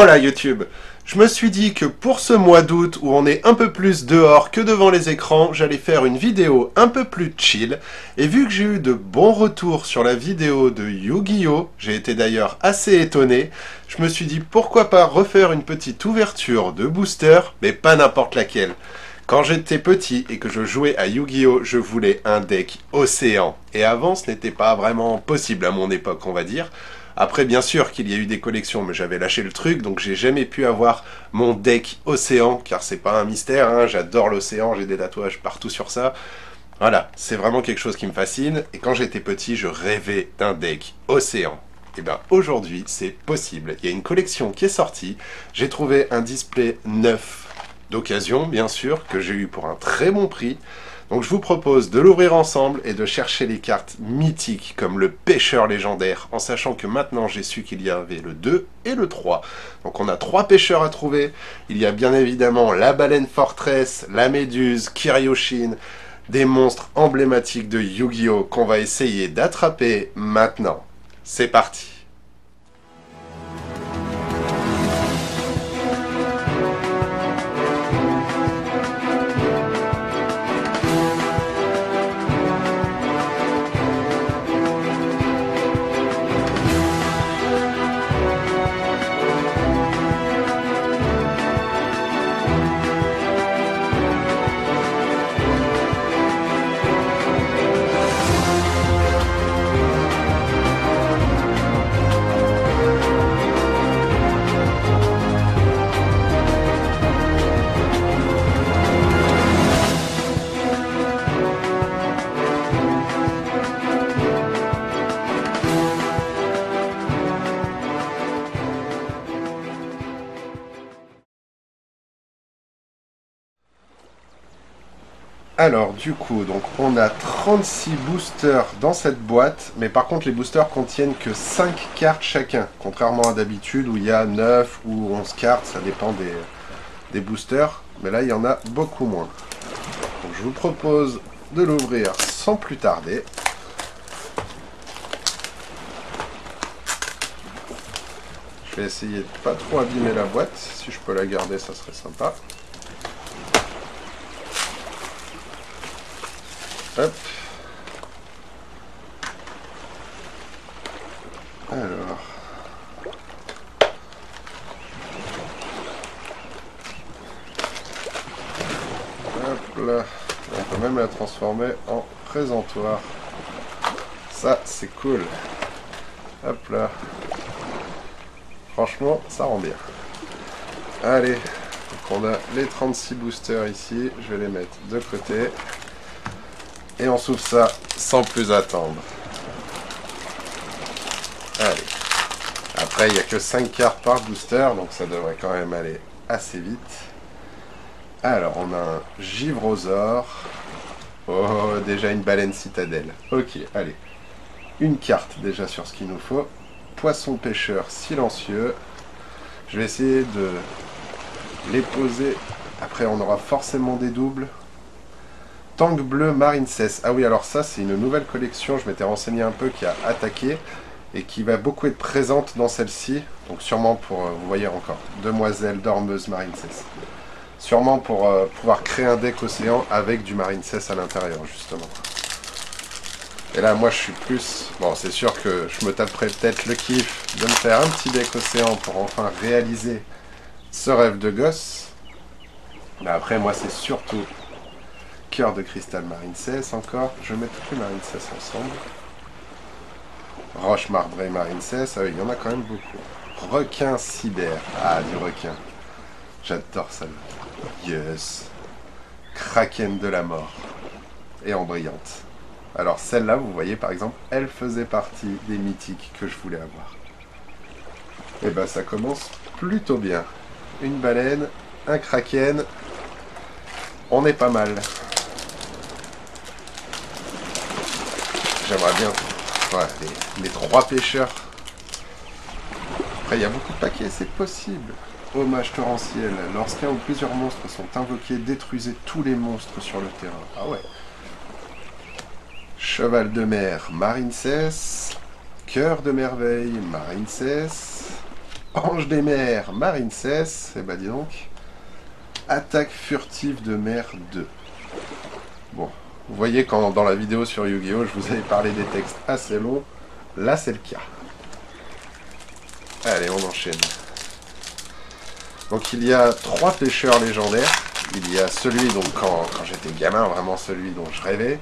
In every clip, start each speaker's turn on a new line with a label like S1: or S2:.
S1: Voilà YouTube. Je me suis dit que pour ce mois d'août où on est un peu plus dehors que devant les écrans, j'allais faire une vidéo un peu plus chill. Et vu que j'ai eu de bons retours sur la vidéo de Yu-Gi-Oh!, j'ai été d'ailleurs assez étonné, je me suis dit pourquoi pas refaire une petite ouverture de booster, mais pas n'importe laquelle. Quand j'étais petit et que je jouais à Yu-Gi-Oh!, je voulais un deck Océan. Et avant, ce n'était pas vraiment possible à mon époque, on va dire. Après, bien sûr qu'il y a eu des collections, mais j'avais lâché le truc, donc j'ai jamais pu avoir mon deck Océan, car c'est pas un mystère, hein, j'adore l'océan, j'ai des tatouages partout sur ça. Voilà, c'est vraiment quelque chose qui me fascine, et quand j'étais petit, je rêvais d'un deck Océan. Et bien aujourd'hui, c'est possible. Il y a une collection qui est sortie, j'ai trouvé un display neuf, d'occasion bien sûr, que j'ai eu pour un très bon prix. Donc je vous propose de l'ouvrir ensemble et de chercher les cartes mythiques comme le pêcheur légendaire, en sachant que maintenant j'ai su qu'il y avait le 2 et le 3. Donc on a 3 pêcheurs à trouver. Il y a bien évidemment la baleine forteresse, la méduse, Kiryoshin, des monstres emblématiques de Yu-Gi-Oh! Qu'on va essayer d'attraper maintenant. C'est parti! Alors du coup, donc on a 36 boosters dans cette boîte, mais par contre les boosters contiennent que 5 cartes chacun, contrairement à d'habitude où il y a 9 ou 11 cartes, ça dépend des boosters, mais là il y en a beaucoup moins. Donc je vous propose de l'ouvrir sans plus tarder. Je vais essayer de pas trop abîmer la boîte, si je peux la garder ça serait sympa. Hop. Alors. Hop là. On peut même la transformer en présentoir. Ça, c'est cool. Hop là. Franchement, ça rend bien. Allez. Donc on a les 36 boosters ici. Je vais les mettre de côté. Et on s'ouvre ça sans plus attendre. Allez. Après, il n'y a que 5 cartes par booster, donc ça devrait quand même aller assez vite. Alors, on a un Givrosaur. Oh, déjà une baleine citadelle. Ok, allez. Une carte déjà sur ce qu'il nous faut. Poisson pêcheur silencieux. Je vais essayer de les poser. Après, on aura forcément des doubles. Tank bleu Marincess. Ah oui, alors ça, c'est une nouvelle collection. Je m'étais renseigné un peu qui a attaqué et qui va beaucoup être présente dans celle-ci. Donc sûrement pour, vous voyez encore, demoiselle dormeuse Marincess. Sûrement pour pouvoir créer un deck océan avec du Marincess à l'intérieur, justement. Et là, moi, je suis plus... Bon, c'est sûr que je me taperai peut-être le kiff de me faire un petit deck océan pour enfin réaliser ce rêve de gosse. Mais après, moi, c'est surtout... Cœur de cristal Marincess encore. Je vais mettre toutes les Marincess ensemble. Roche marbrée Marincess. Ah oui, il y en a quand même beaucoup. Requin cyber. Ah, du requin. J'adore ça. Yes. Kraken de la mort. Et en brillante. Alors celle-là, vous voyez par exemple, elle faisait partie des mythiques que je voulais avoir. Et ben ça commence plutôt bien. Une baleine, un kraken. On est pas mal. J'aimerais bien les 3 pêcheurs. Après, il y a beaucoup de paquets, c'est possible. Hommage torrentiel. Lorsqu'un ou plusieurs monstres sont invoqués, détruisez tous les monstres sur le terrain. Ah ouais. Cheval de mer, Marincess. Cœur de merveille, Marincess. Ange des mers, Marine 16. Eh ben dis donc. Attaque furtive de mer 2. Bon, vous voyez quand dans la vidéo sur Yu-Gi-Oh! Je vous avais parlé des textes assez longs. Là, c'est le cas. Allez, on enchaîne. Donc il y a 3 pêcheurs légendaires. Il y a celui, donc quand j'étais gamin, vraiment celui dont je rêvais.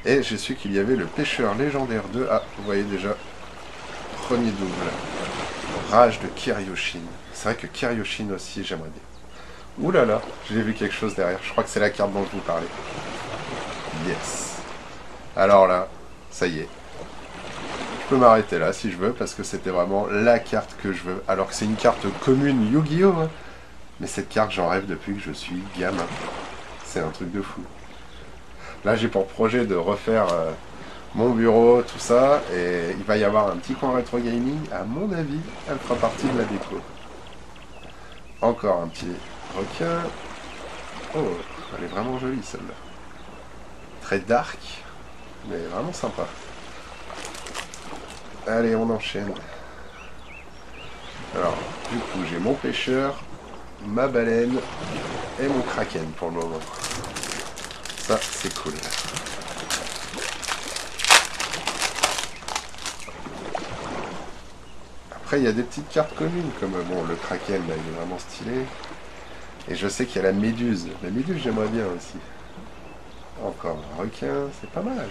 S1: Et j'ai su qu'il y avait le pêcheur légendaire 2. Ah, vous voyez déjà. Premier double. Rage de Kiryoshin. C'est vrai que Kiryoshin aussi, j'aimerais bien. Ouh là là, j'ai vu quelque chose derrière. Je crois que c'est la carte dont je vous parlais. Yes. Alors là, ça y est. Je peux m'arrêter là si je veux, parce que c'était vraiment la carte que je veux. Alors que c'est une carte commune Yu-Gi-Oh! Hein. Mais cette carte, j'en rêve depuis que je suis gamin. C'est un truc de fou. Là, j'ai pour projet de refaire mon bureau, tout ça. Et il va y avoir un petit coin rétro gaming. À mon avis, elle fera partie de la déco. Encore un petit requin. Oh, elle est vraiment jolie celle-là. Très dark, mais vraiment sympa. Allez, on enchaîne. Alors, du coup, j'ai mon pêcheur, ma baleine et mon kraken pour le moment. Ça, c'est cool. Après, il y a des petites cartes communes, comme bon, le kraken, là, il est vraiment stylé. Et je sais qu'il y a la méduse. La méduse, j'aimerais bien aussi. Encore un requin, c'est pas mal.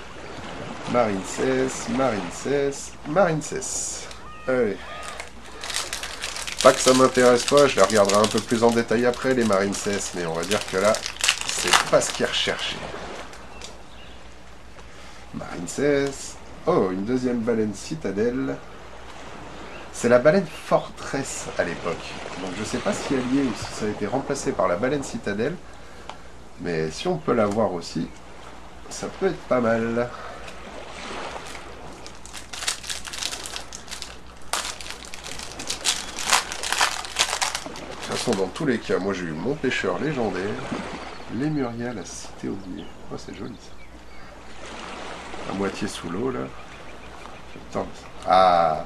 S1: Marine 16, Marine 16, Marine 16. Allez. Pas que ça m'intéresse pas, je les regarderai un peu plus en détail après, les Marine 16, mais on va dire que là, c'est pas ce qui est recherché. Marine 16. Oh, une deuxième baleine citadelle. C'est la baleine forteresse à l'époque. Donc je sais pas si elle y est ou si ça a été remplacé par la baleine citadelle. Mais si on peut la voir aussi, ça peut être pas mal. De toute façon, dans tous les cas, moi j'ai eu mon pêcheur légendaire. Lémuria, la cité oubliée. Oh, c'est joli ça. À moitié sous l'eau là. Attends. Ah,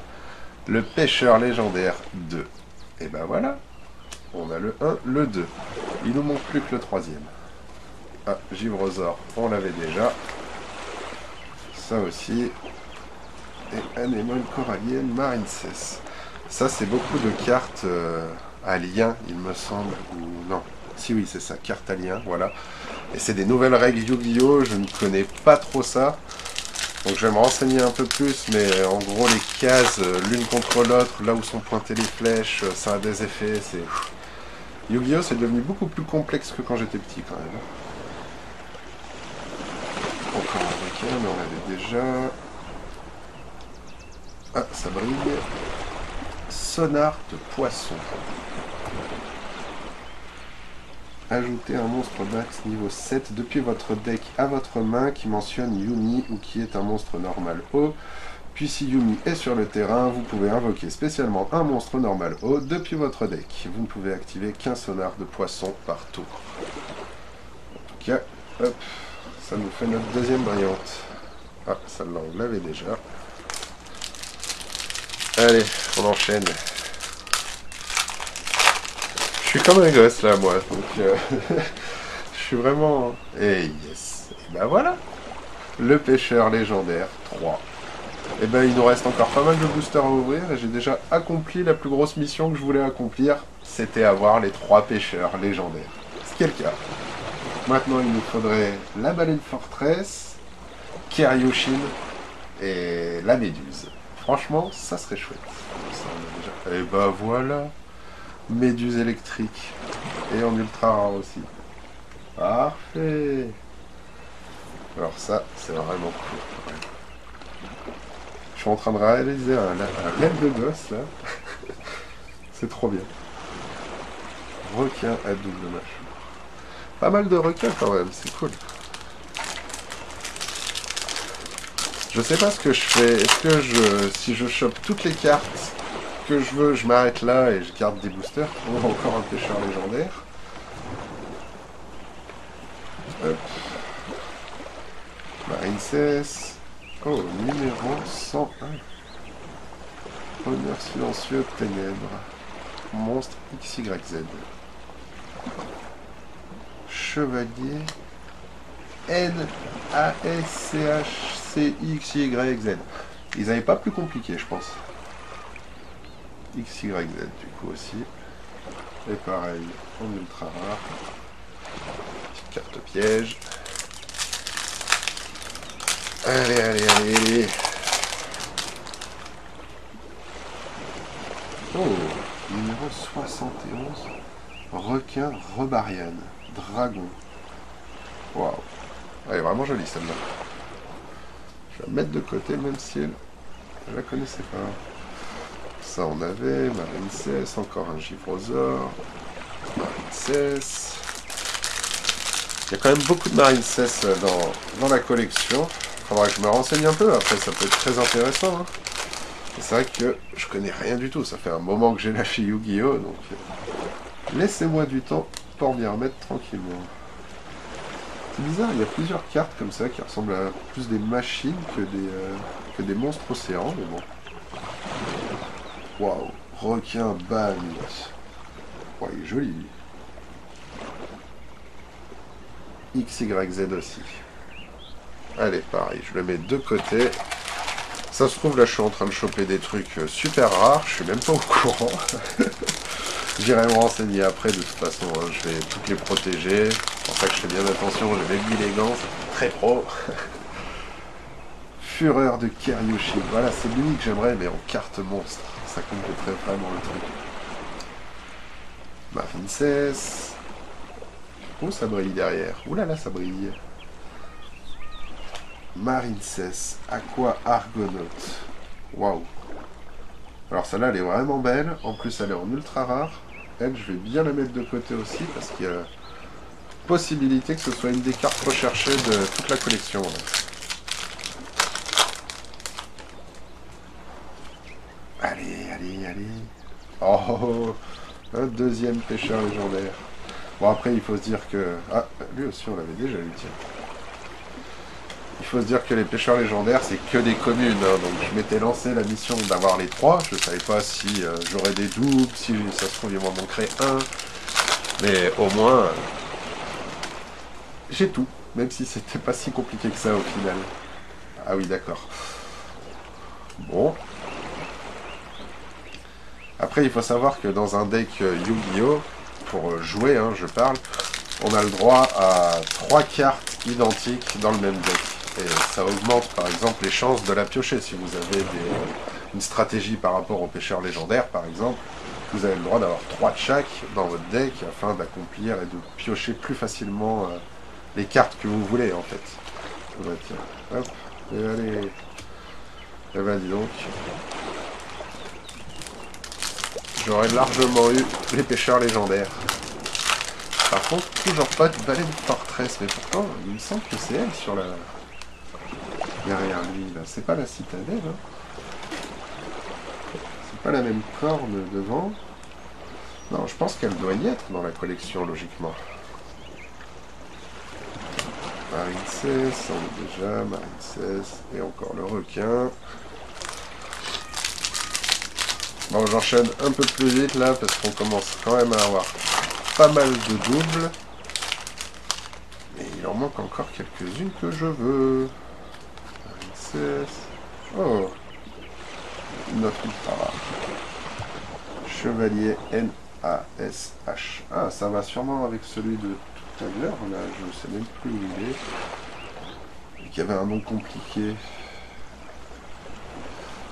S1: le pêcheur légendaire 2. Et ben voilà. On a le 1, le 2. Il nous manque plus que le troisième. Ah, Givrosaur, on l'avait déjà. Ça aussi. Et Anémone corallienne, Marine 16. Ça, c'est beaucoup de cartes à lien, il me semble. Ou non. Si oui, c'est ça, cartes à lien, voilà. Et c'est des nouvelles règles Yu-Gi-Oh! Je ne connais pas trop ça. Donc je vais me renseigner un peu plus, mais en gros, les cases l'une contre l'autre, là où sont pointées les flèches, ça a des effets. C'est Yu-Gi-Oh! C'est devenu beaucoup plus complexe que quand j'étais petit, quand même. Encore un requin, mais on l'avait déjà. Ah, ça brille. Sonar de poisson. Ajoutez un monstre max niveau 7 depuis votre deck à votre main qui mentionne Yumi ou qui est un monstre normal haut. Puis si Yumi est sur le terrain, vous pouvez invoquer spécialement un monstre normal haut depuis votre deck. Vous ne pouvez activer qu'un sonar de poisson par tour. En tout cas, hop, ça nous fait notre deuxième brillante. Ah, celle-là on l'avait déjà. Allez, on enchaîne. Je suis comme un gosse là, moi. Donc, je suis vraiment. Et yes. Et ben voilà. Le pêcheur légendaire 3. Et ben il nous reste encore pas mal de boosters à ouvrir. Et j'ai déjà accompli la plus grosse mission que je voulais accomplir. C'était avoir les 3 pêcheurs légendaires. Ce qui est le cas. Maintenant il nous faudrait la baleine forteresse, Kiryoshin et la méduse. Franchement, ça serait chouette. Ça, on a déjà... Et ben voilà. Méduse électrique. Et en ultra rare aussi. Parfait. Alors ça, c'est vraiment cool. Je suis en train de réaliser un rêve de gosse là. C'est trop bien. Requin à double mâchoire. Pas mal de requins quand même, c'est cool. Je sais pas ce que je fais. Est-ce que si je chope toutes les cartes que je veux, je m'arrête là et je garde des boosters. On a encore un pêcheur légendaire. Hop. Marine 16. Oh, numéro 101. Honneur silencieux ténèbres. monstre XYZ. Chevalier NASCHCXYZ. Ils n'avaient pas plus compliqué, je pense. XYZ du coup aussi. Et pareil, en ultra rare. Petite carte piège. Allez, allez, allez, allez. Oh, numéro 71. Requin Rebarian. Dragon. Waouh. Elle est vraiment jolie celle-là. Je vais la mettre de côté même si je la connaissais pas. Ça on avait, Marine 16, encore un Givrosaur. Marine 16. Il y a quand même beaucoup de Marine 16 dans la collection. Faudra que je me renseigne un peu, après ça peut être très intéressant. Hein. C'est vrai que je connais rien du tout, ça fait un moment que j'ai lâché Yu-Gi-Oh! Donc laissez-moi du temps pour m'y remettre tranquillement. C'est bizarre, il y a plusieurs cartes comme ça qui ressemblent à plus des machines que des monstres océans, mais bon. Waouh, requin Bahamut. Oh, il est joli. XYZ aussi. Allez, pareil, je le mets de côté. Ça se trouve, là, je suis en train de choper des trucs super rares. Je suis même pas au courant. J'irai me renseigner après. De toute façon, hein, je vais toutes les protéger. C'est pour ça que je fais bien attention. J'ai même mis les gants. C'est très pro. Fureur de Kariushin. Voilà, c'est l'unique que j'aimerais, mais en carte monstre. Ça compléterait vraiment le truc. Marine 16. Oh, ça brille derrière. Ouh là là, ça brille. Marine 16, Aqua Argonaut. Waouh. Alors celle-là, elle est vraiment belle. En plus, elle est en ultra rare. Elle, je vais bien la mettre de côté aussi parce qu'il y a possibilité que ce soit une des cartes recherchées de toute la collection. Là. Allez, allez, allez. Oh, un deuxième pêcheur légendaire. Bon, après, il faut se dire que... Ah, lui aussi, on l'avait déjà eu, tiens. Il faut se dire que les pêcheurs légendaires, c'est que des communes. Hein, donc je m'étais lancé la mission d'avoir les 3. Je ne savais pas si j'aurais des doubles, si ça se trouve, il m'en manquerait un. Mais au moins, j'ai tout. Même si c'était pas si compliqué que ça au final. Ah oui, d'accord. Bon. Après, il faut savoir que dans un deck Yu-Gi-Oh! Pour jouer, hein, je parle, on a le droit à 3 cartes identiques dans le même deck. Et ça augmente par exemple les chances de la piocher. Si vous avez une stratégie par rapport aux pêcheurs légendaires par exemple, vous avez le droit d'avoir 3 de chaque dans votre deck afin d'accomplir et de piocher plus facilement les cartes que vous voulez en fait. Bah, tiens, hop, et allez. Et ben dis donc. J'aurais largement eu les pêcheurs légendaires. Par contre, toujours pas de baleine forteresse, mais pourtant, il me semble que c'est elle sur la... Derrière lui, là. C'est pas la citadelle, hein. C'est pas la même corne devant. Non, je pense qu'elle doit y être dans la collection, logiquement. Marine 16, on est déjà, Marine 16, et encore le requin. Bon, j'enchaîne un peu plus vite, là, parce qu'on commence quand même à avoir pas mal de doubles. Mais il en manque encore quelques-unes que je veux. Oh, notre ultra rare. Chevalier NASH. Ah, ça va sûrement avec celui de tout à l'heure. Là, je ne sais même plus où il est. Et qu'il y avait un nom compliqué.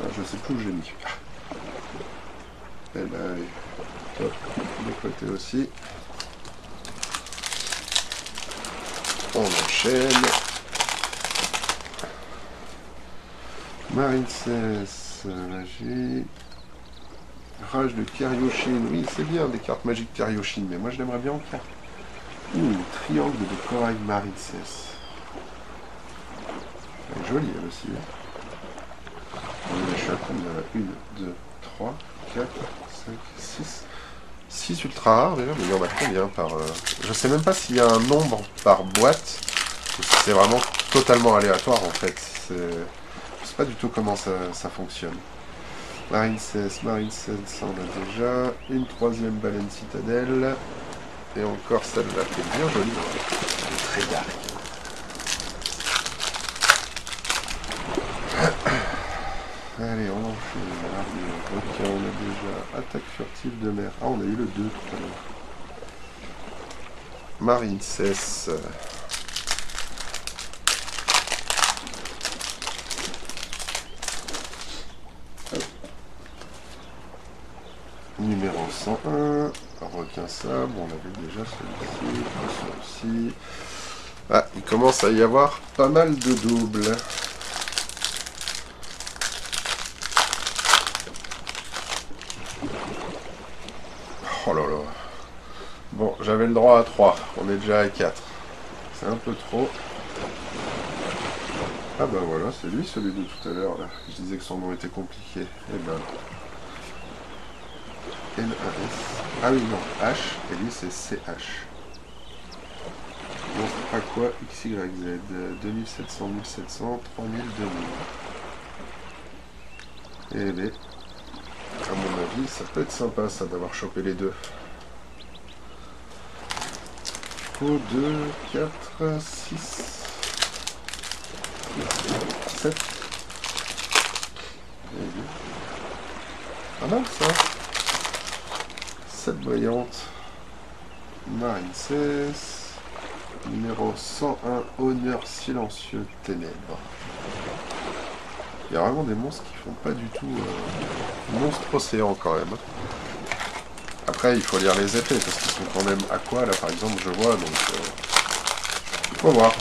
S1: Ah, je ne sais plus où j'ai mis. Eh ben, allez. Hop, de côté aussi. On enchaîne. Marine 16, magie. Rage de Kariushin. Oui, c'est bien des cartes magiques Kariushin, mais moi je l'aimerais bien en carte. Triangle de corail Marine 16. Elle est jolie elle aussi. Hein. Je suis à combien 1, 2, 3, 4, 5, 6. 6 ultra rares déjà, mais il y en a combien par... Je sais même pas s'il y a un nombre par boîte, ou si c'est vraiment totalement aléatoire en fait. Je sais pas du tout comment ça fonctionne. Marine 16, ça on a déjà. Une troisième baleine citadelle. Et encore celle-là qui est bien jolie. Elle est très dark. Allez, on enchaîne. Ok, on a déjà attaque furtive de mer. Ah, on a eu le 2 tout à l'heure. Marine 16. Numéro 101. Requin sabre, on avait déjà celui-ci. Celui-ci. Ah, il commence à y avoir pas mal de doubles. Oh là là. Bon, j'avais le droit à 3. On est déjà à 4. C'est un peu trop. Ah bah voilà, c'est lui celui de tout à l'heure là. Je disais que son nom était compliqué. Eh ben. N-A-S. Ah oui, non. H. Et lui c'est CH. Monstre à quoi XYZ. 2700, 1700, 3000, 2000. Eh ben. À mon avis, ça peut être sympa ça d'avoir chopé les deux. Faut 2, 4, 6, 7. Pas mal ça. 7 brillantes. Marine 16. Numéro 101, honneur silencieux ténèbres. Il y a vraiment des monstres qui font pas du tout monstre océan quand même. Après il faut lire les effets parce qu'ils sont quand même aqua là par exemple je vois donc il faut voir.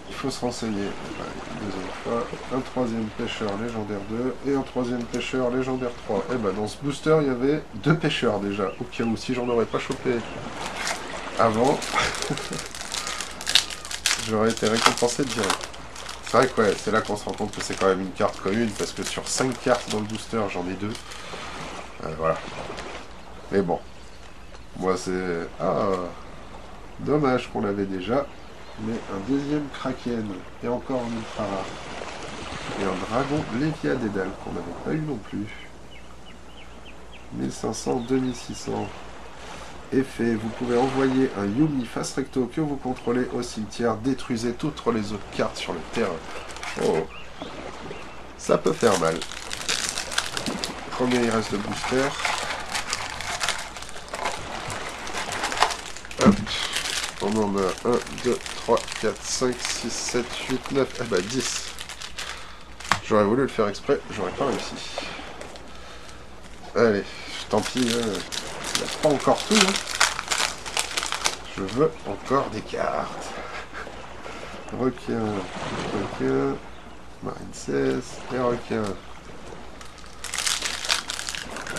S1: Il faut se renseigner. Une deuxième fois, un troisième pêcheur légendaire 2 et un troisième pêcheur légendaire 3. Et ben dans ce booster il y avait 2 pêcheurs déjà, au cas où si j'en aurais pas chopé avant, j'aurais été récompensé direct. C'est vrai que ouais, c'est là qu'on se rend compte que c'est quand même une carte commune, parce que sur 5 cartes dans le booster, j'en ai 2. Voilà. Mais bon. Moi c'est... Ah, dommage qu'on l'avait déjà. Mais un deuxième Kraken, et encore un ultra rare. Et un dragon Lévia Dédale, qu'on n'avait pas eu non plus. 1500, 2600. Effet, vous pouvez envoyer un Yumi face recto que vous contrôlez au cimetière. Détruisez toutes les autres cartes sur le terrain. Oh, ça peut faire mal. Combien il reste de booster? Hop. On en a 1, 2, 3, 4, 5, 6, 7, 8, 9, eh ben 10. J'aurais voulu le faire exprès, j'aurais pas réussi. Allez, tant pis, il n'y a pas encore tout. Hein. Je veux encore des cartes. Requin, requin, Marine 16, et requin.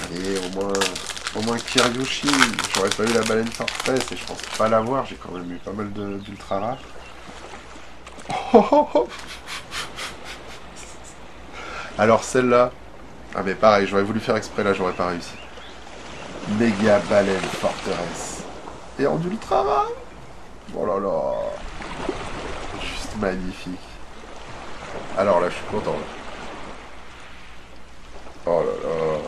S1: Allez, au moins Kiryushi. J'aurais pas eu la baleine Fortress et je pense pas l'avoir. J'ai quand même eu pas mal d'ultra rares. Oh. Alors celle-là. Ah mais pareil, j'aurais voulu faire exprès là, j'aurais pas réussi. Méga baleine forteresse. Et en ultra rare. Oh là là. Juste magnifique. Alors là, je suis content. Là. Oh là là.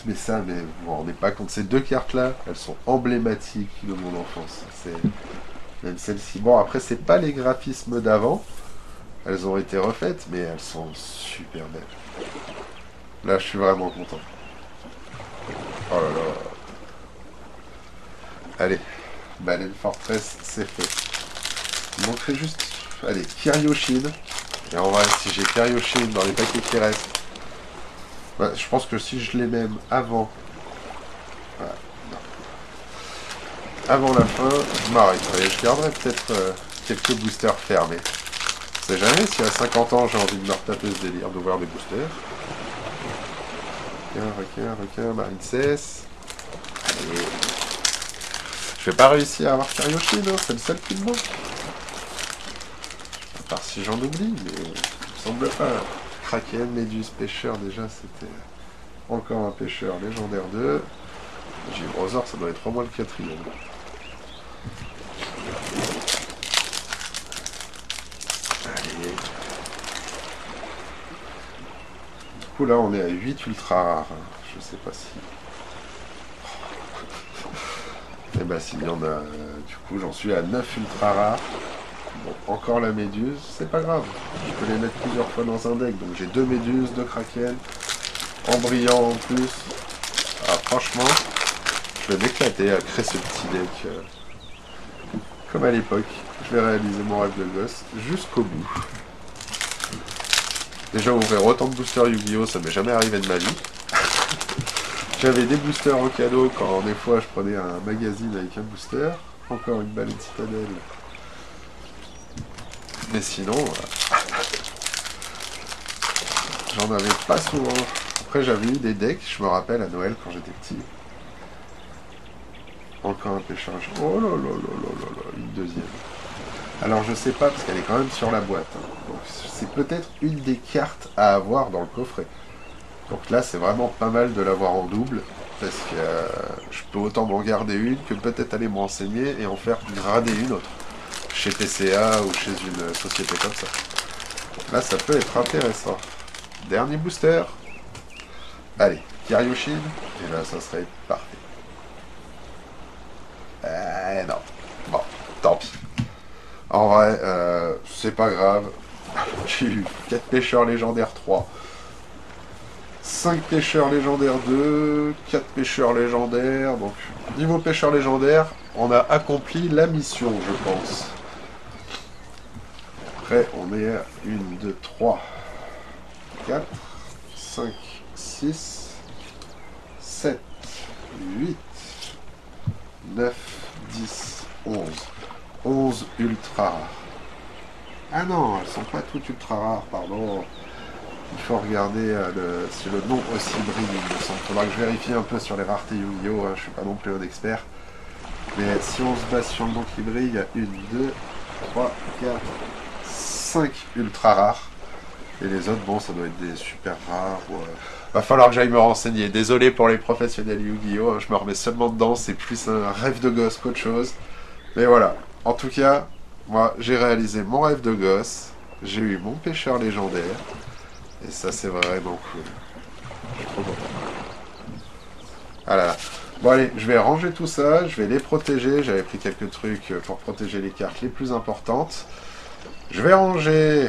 S1: Mais ça, mais vous vous rendez pas compte. Ces deux cartes-là, elles sont emblématiques de mon enfance. C'est même celle-ci. Bon, après, c'est pas les graphismes d'avant. Elles ont été refaites, mais elles sont super belles. Là, je suis vraiment content. Oh là là. Allez, Baleine Fortress, c'est fait. Il manquerait juste... Allez, Kiryoshin. Et en vrai, si j'ai Kiryoshin dans les paquets qui restent, bah, je pense que si je les même avant... Voilà, avant la fin, je m'arrêterai. Je garderai peut-être quelques boosters fermés. On sait jamais si à 50 ans j'ai envie de me retaper ce délire d'ouvrir des boosters. Requin, Marine 16. Allez. Je vais pas réussir à avoir Kiryoshin, hein, c'est le seul qui me manque. À part si j'en oublie, mais il me semble pas. Kraken, Méduse, pêcheur, déjà c'était encore un pêcheur légendaire 2. Gibrosor, ça doit être au moins le quatrième. Allez. coup là on est à 8 ultra rares. Je sais pas si... Et bah s'il y en a... du coup j'en suis à 9 ultra rares. Bon, encore la méduse, c'est pas grave. Je peux les mettre plusieurs fois dans un deck. Donc j'ai 2 méduses, 2 kraken, en brillant en plus. Ah franchement, je vais m'éclater à créer ce petit deck. Comme à l'époque. Je vais réaliser mon rêve de gosse jusqu'au bout. Déjà ouvrir autant de boosters Yu-Gi-Oh! Ça m'est jamais arrivé de ma vie. J'avais des boosters en cadeau quand des fois je prenais un magazine avec un booster. Encore une balle de citadelle. Mais sinon, j'en avais pas souvent. Après j'avais eu des decks, je me rappelle à Noël quand j'étais petit. Encore un pêchage. Oh là là là là là là, une deuxième. Alors je sais pas parce qu'elle est quand même sur la boîte. Hein. Donc c'est peut-être une des cartes à avoir dans le coffret. Donc là c'est vraiment pas mal de l'avoir en double. Parce que je peux autant m'en garder une que peut-être aller me renseigner et en faire grader une autre. Chez TCA ou chez une société comme ça. Là ça peut être intéressant. Dernier booster. Allez, Kiryushin. Et là ça serait parfait. Non. Bon, tant pis. En vrai, c'est pas grave. J'ai eu 4 pêcheurs légendaires 3. 5 pêcheurs légendaires 2. 4 pêcheurs légendaires. Donc, niveau pêcheur légendaire, on a accompli la mission, je pense. Après, on est à 1, 2, 3, 4, 5, 6, 7, 8, 9, 10, 11. 11 ultra rares. Ah non, elles sont pas toutes ultra rares, pardon. Il faut regarder si le nom aussi brille, il me semble. Il faudra que je vérifie un peu sur les raretés Yu-Gi-Oh! Hein, je suis pas non plus un expert. Mais si on se base sur le nom qui brille, il y a 1, 2, 3, 4, 5 ultra rares. Et les autres, bon, ça doit être des super rares. Ou, va falloir que j'aille me renseigner. Désolé pour les professionnels Yu-Gi-Oh! Hein, je me remets seulement dedans. C'est plus un rêve de gosse qu'autre chose. Mais voilà. En tout cas, moi, j'ai réalisé mon rêve de gosse. J'ai eu mon pêcheur légendaire. Et ça, c'est vraiment cool. Je suis trop content. Voilà. Bon, allez, je vais ranger tout ça. Je vais les protéger. J'avais pris quelques trucs pour protéger les cartes les plus importantes. Je vais ranger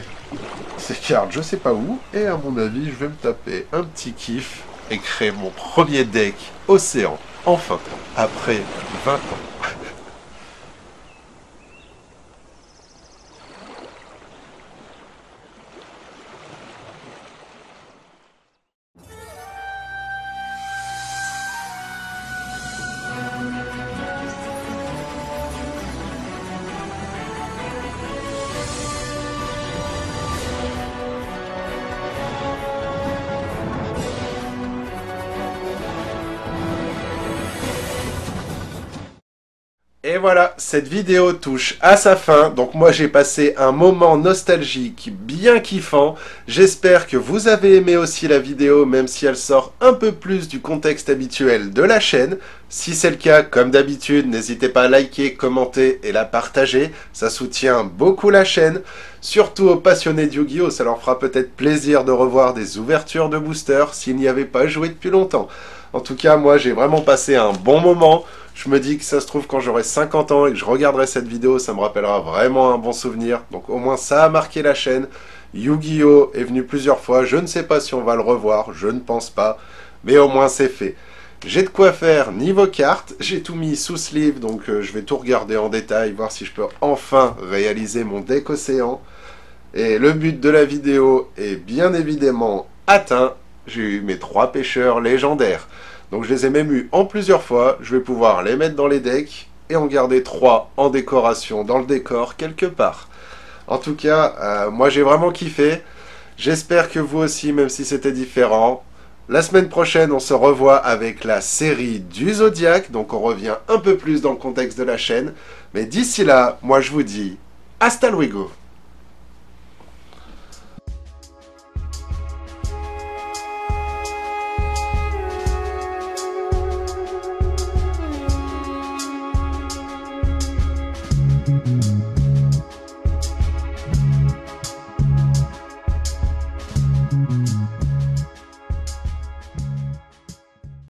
S1: ces cartes, je sais pas où. Et à mon avis, je vais me taper un petit kiff et créer mon premier deck Océan. Enfin, après 20 ans. Et voilà, cette vidéo touche à sa fin, donc moi j'ai passé un moment nostalgique bien kiffant. J'espère que vous avez aimé aussi la vidéo, même si elle sort un peu plus du contexte habituel de la chaîne. Si c'est le cas, comme d'habitude, n'hésitez pas à liker, commenter et la partager, ça soutient beaucoup la chaîne. Surtout aux passionnés de Yu-Gi-Oh! Ça leur fera peut-être plaisir de revoir des ouvertures de boosters s'ils n'y avaient pas joué depuis longtemps. En tout cas, moi j'ai vraiment passé un bon moment. Je me dis que ça se trouve quand j'aurai 50 ans et que je regarderai cette vidéo, ça me rappellera vraiment un bon souvenir. Donc au moins ça a marqué la chaîne. Yu-Gi-Oh! Est venu plusieurs fois, je ne sais pas si on va le revoir, je ne pense pas. Mais au moins c'est fait. J'ai de quoi faire niveau cartes, j'ai tout mis sous sleeve, donc je vais tout regarder en détail, voir si je peux enfin réaliser mon deck Océan. Et le but de la vidéo est bien évidemment atteint. J'ai eu mes 3 pêcheurs légendaires. Donc je les ai même eu en plusieurs fois, je vais pouvoir les mettre dans les decks et en garder 3 en décoration dans le décor quelque part. En tout cas, moi j'ai vraiment kiffé. J'espère que vous aussi, même si c'était différent. La semaine prochaine, on se revoit avec la série du Zodiac, donc on revient un peu plus dans le contexte de la chaîne. Mais d'ici là, moi je vous dis hasta luego.